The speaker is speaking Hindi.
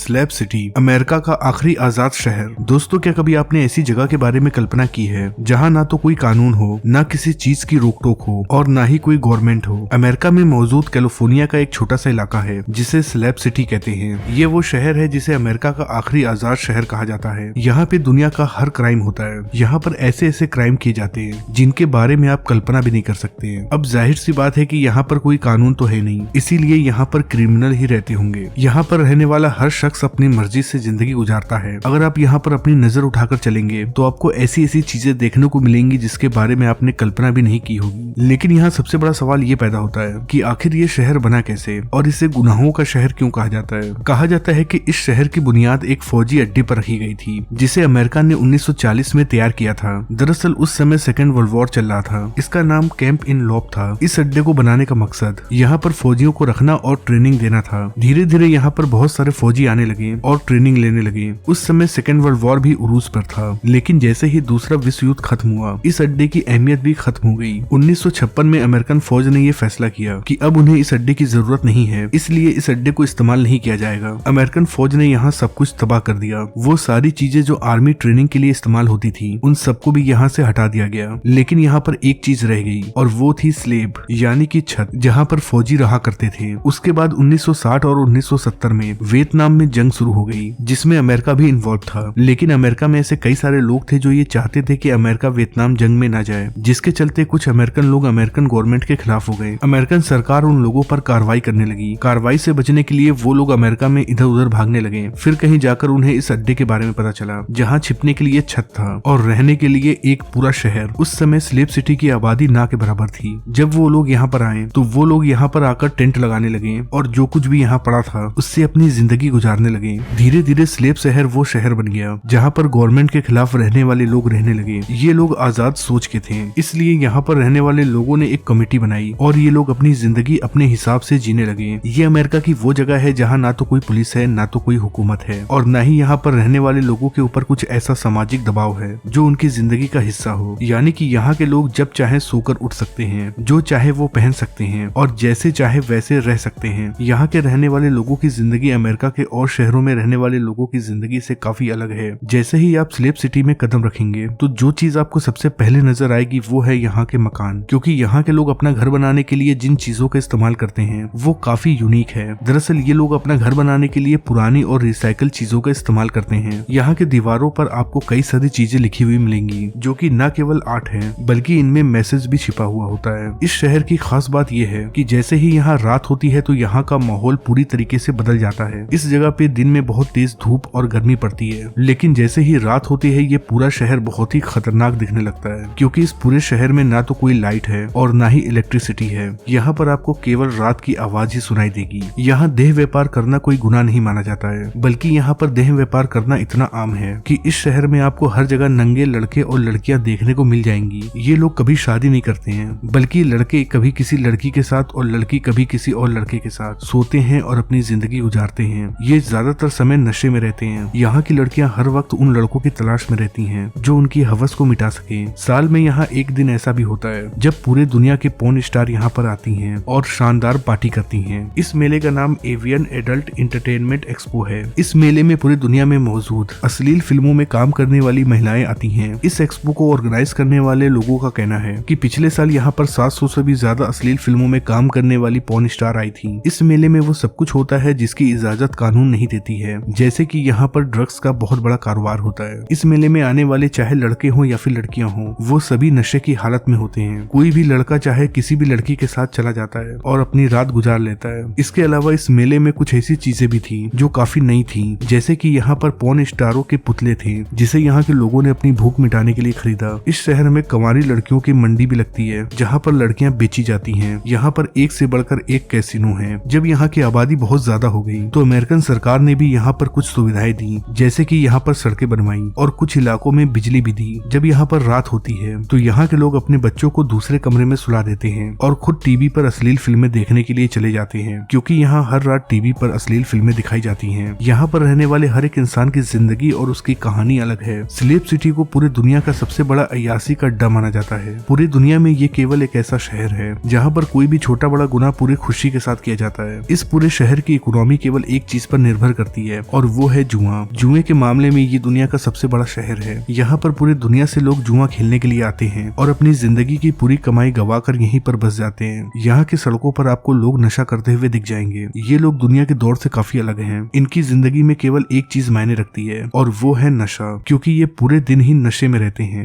स्लैब सिटी, अमेरिका का आखिरी आजाद शहर। दोस्तों, क्या कभी आपने ऐसी जगह के बारे में कल्पना की है जहां ना तो कोई कानून हो, ना किसी चीज की रोक टोक हो और ना ही कोई गवर्नमेंट हो। अमेरिका में मौजूद कैलिफोर्निया का एक छोटा सा इलाका है जिसे स्लैब सिटी कहते हैं। ये वो शहर है जिसे अमेरिका का आखिरी आजाद शहर कहा जाता है। यहाँ पे दुनिया का हर क्राइम होता है। यहाँ पर ऐसे ऐसे क्राइम किए जाते हैं जिनके बारे में आप कल्पना भी नहीं कर सकते हैं। अब जाहिर सी बात है कि यहाँ पर कोई कानून तो है नहीं, इसीलिए यहाँ पर क्रिमिनल ही रहते होंगे। यहाँ पर रहने वाला हर शख्स अपनी मर्जी से जिंदगी गुजारता है। अगर आप यहाँ पर अपनी नजर उठाकर चलेंगे तो आपको ऐसी ऐसी चीजें देखने को मिलेंगी जिसके बारे में आपने कल्पना भी नहीं की होगी। लेकिन यहाँ सबसे बड़ा सवाल ये पैदा होता है कि आखिर ये शहर बना कैसे और इसे गुनाहों का शहर क्यों कहा जाता है। कहा जाता है कि इस शहर की बुनियाद एक फौजी अड्डे पर रखी गई थी जिसे अमेरिका ने 1940 में तैयार किया था। दरअसल उस समय सेकेंड वर्ल्ड वॉर चल रहा था। इसका नाम कैंप इन लॉप था। इस अड्डे को बनाने का मकसद यहाँ पर फौजियों को रखना और ट्रेनिंग देना था। धीरे धीरे यहाँ पर बहुत सारे फौजी आने लगे और ट्रेनिंग लेने लगे। उस समय सेकेंड वर्ल्ड वॉर भी उरूज पर था, लेकिन जैसे ही दूसरा विश्व युद्ध खत्म हुआ इस अड्डे की अहमियत भी खत्म हो गई। 1956 में अमेरिकन फौज ने ये फैसला किया कि अब उन्हें इस अड्डे की जरूरत नहीं है, इसलिए इस अड्डे को इस्तेमाल नहीं किया जाएगा। अमेरिकन फौज ने यहाँ सब कुछ तबाह कर दिया। वो सारी चीजें जो आर्मी ट्रेनिंग के लिए इस्तेमाल होती थी उन सबको भी यहाँ से हटा दिया गया। लेकिन यहाँ पर एक चीज रह गई और वो थी स्लेब यानी कि छत, जहाँ पर फौजी रहा करते थे। उसके बाद 1960 और 1970 में वियतनाम में जंग शुरू हो गई जिसमें अमेरिका भी इन्वॉल्व था। लेकिन अमेरिका में ऐसे कई सारे लोग थे जो ये चाहते थे कि अमेरिका वियतनाम जंग में ना जाए, जिसके चलते कुछ अमेरिकन लोग अमेरिकन गवर्नमेंट के खिलाफ हो गए। अमेरिकन सरकार उन लोगों पर कार्रवाई करने लगी। कार्रवाई से बचने के लिए वो लोग अमेरिका में इधर उधर भागने लगे। फिर कहीं जाकर उन्हें इस अड्डे के बारे में पता चला जहाँ छिपने के लिए छत था और रहने के लिए एक पूरा शहर। उस समय स्लेब सिटी की आबादी ना के बराबर थी। जब वो लोग यहाँ पर आए तो वो लोग यहाँ पर आकर टेंट लगाने लगे और जो कुछ भी यहाँ पड़ा था उससे अपनी जिंदगी गुजारने लगे। धीरे धीरे स्लेब शहर वो शहर बन गया जहाँ पर गवर्नमेंट के खिलाफ रहने वाले लोग रहने लगे। ये लोग आजाद सोच के थे, इसलिए यहाँ पर रहने वाले लोगों ने एक कमेटी बनाई और ये लोग अपनी जिंदगी अपने हिसाब से जीने लगे। ये अमेरिका की वो जगह है जहाँ ना तो कोई पुलिस है, ना तो कोई हुकूमत है और न ही यहाँ पर रहने वाले लोगों के ऊपर कुछ ऐसा सामाजिक दबाव है जो उनकी जिंदगी का हिस्सा हो। यानी कि यहाँ के लोग जब चाहे सोकर उठ सकते हैं, जो चाहे वो पहन सकते हैं और जैसे चाहे वैसे रह सकते हैं। यहाँ के रहने वाले लोगों की जिंदगी अमेरिका के और शहरों में रहने वाले लोगों की जिंदगी से काफी अलग है। जैसे ही आप स्लेब सिटी में कदम रखेंगे तो जो चीज आपको सबसे पहले नजर आएगी वो है यहाँ के मकान, क्योंकि यहाँ के लोग अपना घर बनाने के लिए जिन चीजों का इस्तेमाल करते हैं वो काफी यूनिक है। दरअसल ये लोग अपना घर बनाने के लिए पुरानी और रिसाइकल चीजों का इस्तेमाल करते हैं। यहाँ के दीवारों पर आपको कई सारी चीजें लिखी हुई मिलेंगी जो कि न केवल आर्ट है बल्कि इनमें मैसेज भी छिपा हुआ होता है। इस शहर की खास बात यह है कि जैसे ही यहाँ रात होती है तो यहाँ का माहौल पूरी तरीके से बदल जाता है। इस जगह पे दिन में बहुत तेज धूप और गर्मी पड़ती है, लेकिन जैसे ही रात होती है ये पूरा शहर बहुत ही खतरनाक दिखने लगता है, क्योंकि इस पूरे शहर में ना तो कोई लाइट है और ना ही इलेक्ट्रिसिटी है। यहाँ पर आपको केवल रात की आवाज ही सुनाई देगी। यहाँ देह व्यापार करना कोई गुनाह नहीं माना जाता है, बल्कि यहाँ पर देह व्यापार करना इतना आम है कि इस शहर में आपको हर जगह नंगे लड़के और लड़कियां देखने को मिल जाएंगी। ये लोग कभी शादी नहीं करते हैं, बल्कि लड़के कभी किसी लड़की के साथ और लड़की कभी किसी और लड़के के साथ सोते हैं और अपनी जिंदगी गुजारते हैं। ये ज्यादातर समय नशे में रहते हैं। यहाँ की लड़कियां हर वक्त उन लड़कों की तलाश में रहती हैं जो उनकी हवस को मिटा सके। साल में यहाँ एक दिन ऐसा भी होता है जब पूरे दुनिया के पोर्न स्टार यहाँ पर आती हैं और शानदार पार्टी करती हैं। इस मेले का नाम एवियन एडल्ट एंटरटेनमेंट एक्सपो है। इस मेले में पूरी दुनिया में मौजूद अश्लील फिल्मों में काम करने वाली महिलाएं आती हैं। इस एक्सपो को ऑर्गेनाइज करने वाले लोगों का कहना है कि पिछले साल यहाँ पर 700 से भी ज्यादा अश्लील फिल्मों में काम करने वाली पोर्न स्टार आई थी। इस मेले में वो सब कुछ होता है जिसकी इजाजत कानून नहीं देती है, जैसे कि यहाँ पर ड्रग्स का बहुत बड़ा कारोबार होता है। इस मेले में आने वाले चाहे लड़के हों या फिर लड़कियां हों, वो सभी नशे की हालत में होते हैं। कोई भी लड़का चाहे किसी भी लड़की के साथ चला जाता है और अपनी रात गुजार लेता है। इसके अलावा इस मेले में कुछ ऐसी चीजें भी थी जो काफी नई थी, जैसे कि यहाँ पर पोर्न स्टारों के पुतले थे जिसे यहाँ के लोगों ने अपनी भूख मिटाने के लिए खरीदा। इस शहर में कंवारी लड़कियों की मंडी भी लगती है जहाँ पर लड़कियां बेची जाती हैं। यहाँ पर एक से बढ़कर एक कैसीनो है। जब यहाँ की आबादी बहुत ज्यादा हो गई तो अमेरिकन सरकार ने भी यहाँ पर कुछ सुविधाएं दी, जैसे कि यहाँ पर सड़कें बनवाई और कुछ इलाकों में बिजली भी दी। जब यहाँ पर रात होती है तो यहाँ के लोग अपने बच्चों को दूसरे कमरे में सुला देते हैं और खुद टीवी पर अश्लील फिल्में देखने के लिए चले जाते हैं, क्योंकि यहाँ हर रात टीवी पर अश्लील फिल्में दिखाई जाती हैं। यहाँ पर रहने वाले हर एक इंसान की जिंदगी और उसकी कहानी अलग है। स्लेब सिटी को पूरी दुनिया का सबसे बड़ा अय्यासी का अड्डा माना जाता है। पूरी दुनिया में ये केवल एक ऐसा शहर है जहाँ पर कोई भी छोटा बड़ा गुनाह पूरी खुशी के साथ किया जाता है। इस पूरे शहर की इकोनॉमी केवल एक चीज पर निर्भर निर्भर करती है और वो है जुआ। जुए के मामले में ये दुनिया का सबसे बड़ा शहर है। यहाँ पर पूरी दुनिया से लोग जुआ खेलने के लिए आते हैं और अपनी जिंदगी की पूरी कमाई गवाकर यहीं पर बस जाते हैं। यहाँ की सड़कों पर आपको लोग नशा करते हुए दिख जाएंगे। ये लोग दुनिया के दौर से काफी अलग हैं। इनकी जिंदगी में केवल एक चीज मायने रखती है और वो है नशा, क्योंकि ये पूरे दिन ही नशे में रहते हैं।